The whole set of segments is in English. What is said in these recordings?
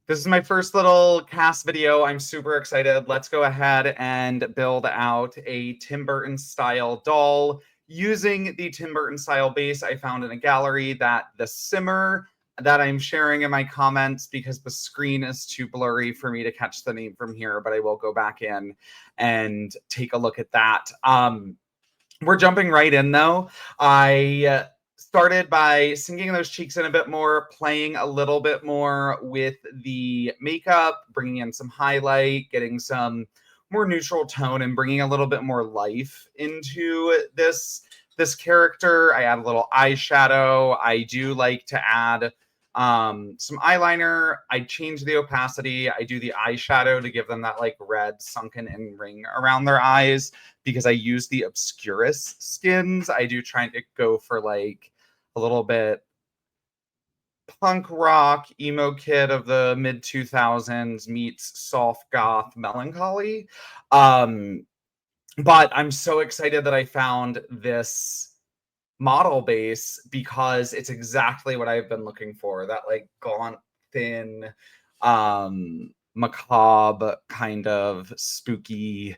This is my first little cast video. I'm super excited. Let's go ahead and build out a Tim Burton style doll using the Tim Burton style base I found in a gallery that the simmer that I'm sharing in my comments because the screen is too blurry for me to catch the name from here, but I will go back in and take a look at that. We're jumping right in though. I started by sinking those cheeks in a bit more, playing a little bit more with the makeup, bringing in some highlight, getting some more neutral tone, and bringing a little bit more life into this character. I add a little eyeshadow. I do like to add some eyeliner. I change the opacity. I do the eyeshadow to give them that like red sunken in ring around their eyes because I use the Obscurus skins. I do try to go for like a little bit punk rock emo kid of the mid 2000s meets soft goth melancholy. But I'm so excited that I found this model base because it's exactly what I've been looking for. That like gaunt, thin, macabre kind of spooky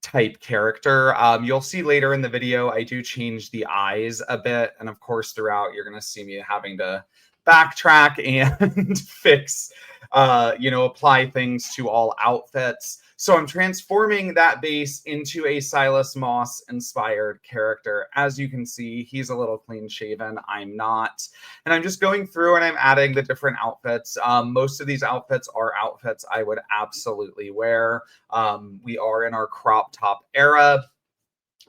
type character. You'll see later in the video, I do change the eyes a bit. And of course, throughout, you're going to see me having to backtrack and fix, apply things to all outfits. So I'm transforming that base into a Silas Moss inspired character. As you can see, he's a little clean shaven. I'm not. And I'm just going through and I'm adding the different outfits. Most of these outfits are outfits I would absolutely wear. We are in our crop top era.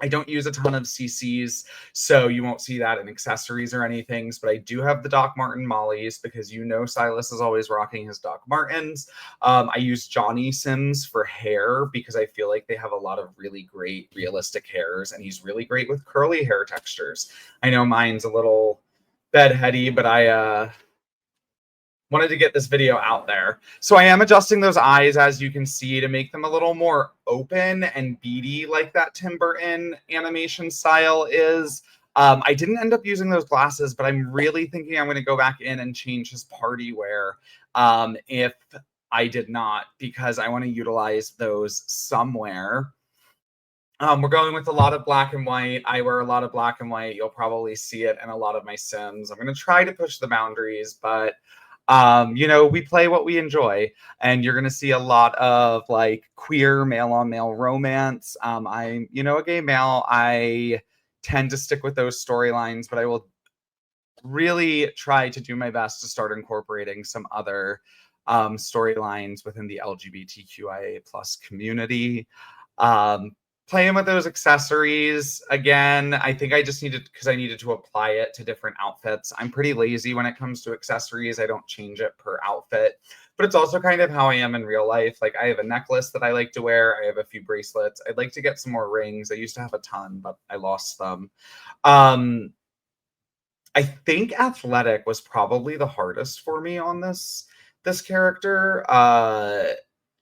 I don't use a ton of CCs, so you won't see that in accessories or anything, but I do have the Doc Marten Mollys because Silas is always rocking his Doc Martens. I use Johnnysims for hair because I feel like they have a lot of really great realistic hairs, and he's really great with curly hair textures. I know mine's a little bedheady, but I wanted to get this video out there. So I am adjusting those eyes, as you can see, to make them a little more open and beady like that Tim Burton animation style is. I didn't end up using those glasses, but I'm really thinking I'm going to go back in and change his party wear if I did not, because I want to utilize those somewhere. We're going with a lot of black and white. I wear a lot of black and white. You'll probably see it in a lot of my Sims. I'm going to try to push the boundaries, but we play what we enjoy, and you're going to see a lot of like queer male on male romance. I'm, a gay male. I tend to stick with those storylines, but I will really try to do my best to start incorporating some other storylines within the LGBTQIA plus community. Playing with those accessories again. I think I just needed, because I needed to apply it to different outfits. I'm pretty lazy when it comes to accessories. I don't change it per outfit, but it's also kind of how I am in real life. Like I have a necklace that I like to wear. I have a few bracelets. I'd like to get some more rings. I used to have a ton, but I lost them. I think athletic was probably the hardest for me on this character.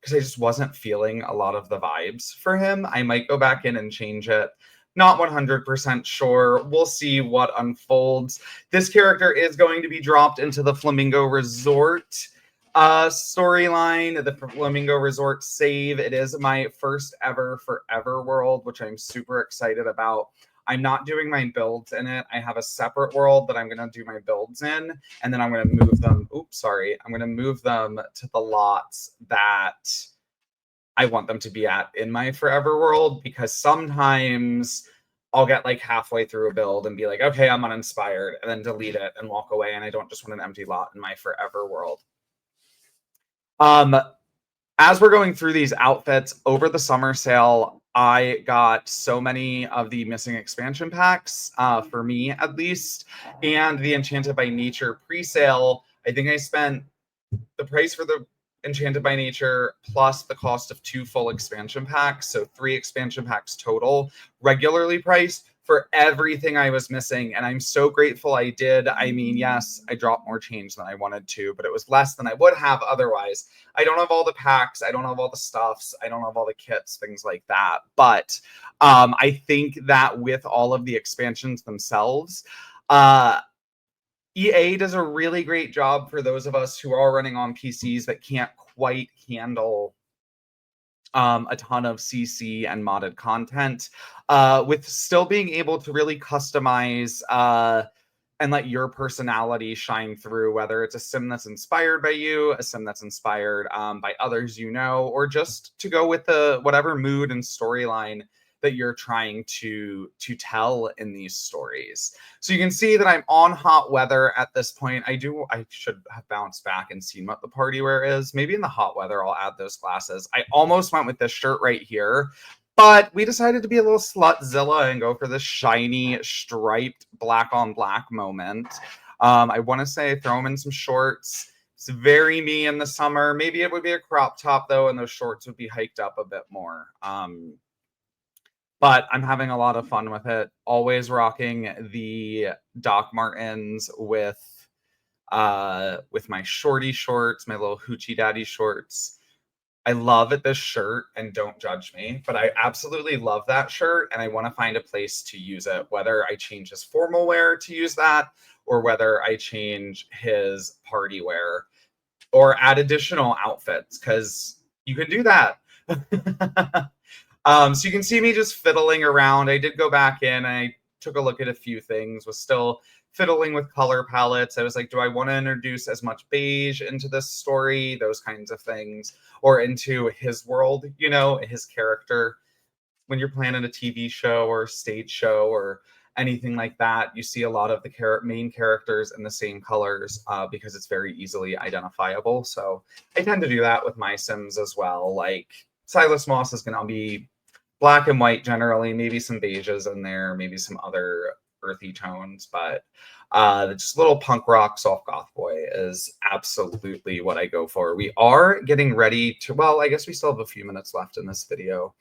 Because I just wasn't feeling a lot of the vibes for him. I might go back in and change it. Not 100% sure. We'll see what unfolds. This character is going to be dropped into the Flamingo Resort storyline, the Flamingo Resort save. It is my first ever Forever World, which I'm super excited about. I'm not doing my builds in it. I have a separate world that I'm going to do my builds in, and then I'm going to move them. I'm going to move them to the lots that I want them to be at in my Forever World, because sometimes I'll get like halfway through a build and be like, okay, I'm uninspired, and then delete it and walk away, and I don't just want an empty lot in my Forever World. As we're going through these outfits over the summer sale, I got so many of the missing expansion packs, for me at least, and the Enchanted by Nature pre-sale. I think I spent the price for the Enchanted by Nature plus the cost of 2 full expansion packs, so 3 expansion packs total, regularly priced, for everything I was missing, and I'm so grateful I did. I mean, yes, I dropped more change than I wanted to, but it was less than I would have otherwise. I don't have all the packs, I don't have all the stuffs, I don't have all the kits, things like that, but I think that with all of the expansions themselves, EA does a really great job for those of us who are running on PCs that can't quite handle a ton of CC and modded content, with still being able to really customize and let your personality shine through, whether it's a sim that's inspired by you, a sim that's inspired by others you know, or just to go with the whatever mood and storyline that you're trying to tell in these stories. So you can see that I'm on hot weather at this point. I should have bounced back and seen what the party wear is. Maybe in the hot weather I'll add those glasses. I almost went with this shirt right here, but we decided to be a little slutzilla and go for this shiny striped black on black moment. I want to say throw them in some shorts. It's very me in the summer. Maybe it would be a crop top though, and those shorts would be hiked up a bit more. But I'm having a lot of fun with it. Always rocking the Doc Martens with my shorty shorts, my little hoochie daddy shorts. I love this shirt, and don't judge me, but I absolutely love that shirt, and I want to find a place to use it, whether I change his formal wear to use that, or whether I change his party wear, or add additional outfits, because you can do that. So you can see me just fiddling around. I did go back in. I took a look at a few things, was still fiddling with color palettes. I was like, do I want to introduce as much beige into this story? Those kinds of things. Or into his world, you know, his character. When you're planning a TV show or stage show or anything like that, you see a lot of the main characters in the same colors because it's very easily identifiable. So I tend to do that with my Sims as well. Like Silas Moss is going to be black and white generally, maybe some beiges in there, maybe some other earthy tones, but just little punk rock soft goth boy is absolutely what I go for. We are getting ready to, well, I guess we still have a few minutes left in this video.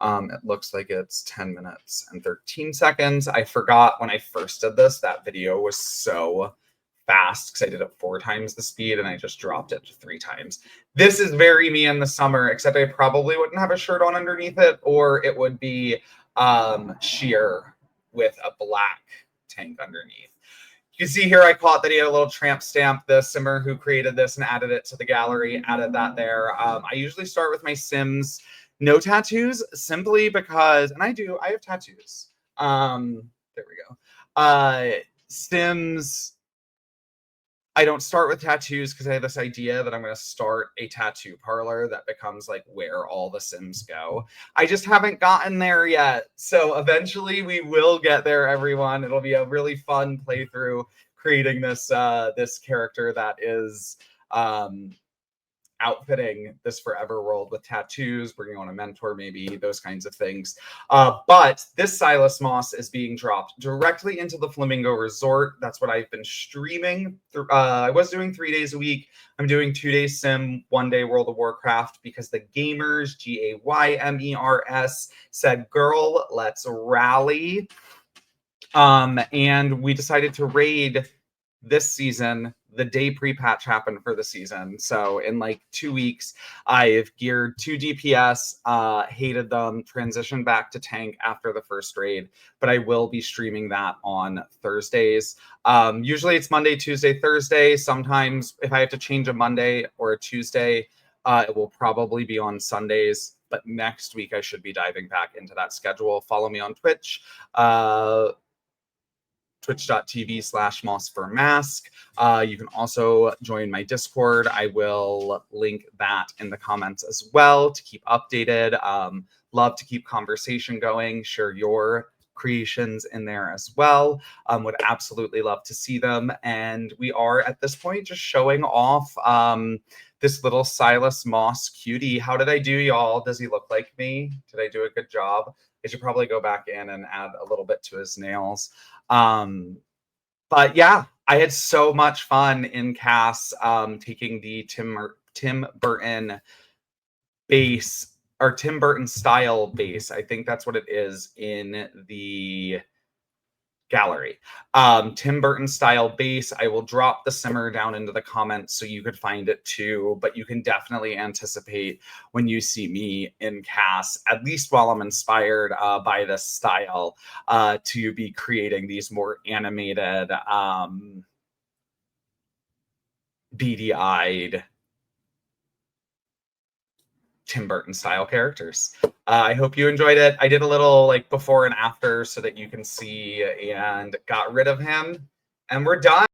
It looks like it's 10 minutes and 13 seconds. I forgot when I first did this, that video was so fast because I did it 4 times the speed and I just dropped it 3 times. This is very me in the summer, except I probably wouldn't have a shirt on underneath it, or it would be sheer with a black tank underneath. You can see here I caught that he had a little tramp stamp. The simmer who created this and added it to the gallery added that there. I usually start with my Sims. No tattoos, simply because, and I have tattoos. There we go. Sims, I don't start with tattoos because I have this idea that I'm going to start a tattoo parlor that becomes like where all the Sims go. I just haven't gotten there yet. So eventually we will get there, everyone. It'll be a really fun playthrough creating this this character that is outfitting this forever world with tattoos, bringing on a mentor, maybe those kinds of things. But this Silas Moss is being dropped directly into the Flamingo Resort. That's what I've been streaming. I was doing 3 days a week. I'm doing 2 days Sim, 1 day World of Warcraft because the gamers, GAYMERS, said, girl, let's rally. And we decided to raid this season the day pre-patch happened for the season. So in like 2 weeks, I've geared 2 DPS, hated them, transitioned back to tank after the first raid, but I will be streaming that on Thursdays. Usually it's Monday, Tuesday, Thursday. Sometimes if I have to change a Monday or a Tuesday, it will probably be on Sundays. But next week, I should be diving back into that schedule. Follow me on Twitch. Twitch.tv/moss4mask. You can also join my Discord. I will link that in the comments as well to keep updated. Love to keep conversation going. Share your creations in there as well. Would absolutely love to see them. And we are at this point just showing off this little Silas Moss cutie. How did I do, y'all? Does he look like me? Did I do a good job? I should probably go back in and add a little bit to his nails. But yeah, I had so much fun in CAS taking the Tim Burton base, or Tim Burton Style Base. I think that's what it is in the gallery. Tim Burton Style Base. I will drop the simmer down into the comments so you could find it too, but you can definitely anticipate when you see me in CAS, at least while I'm inspired by this style, to be creating these more animated beady-eyed Tim Burton style characters. I hope you enjoyed it. I did a little like before and after so that you can see, and got rid of him. And we're done.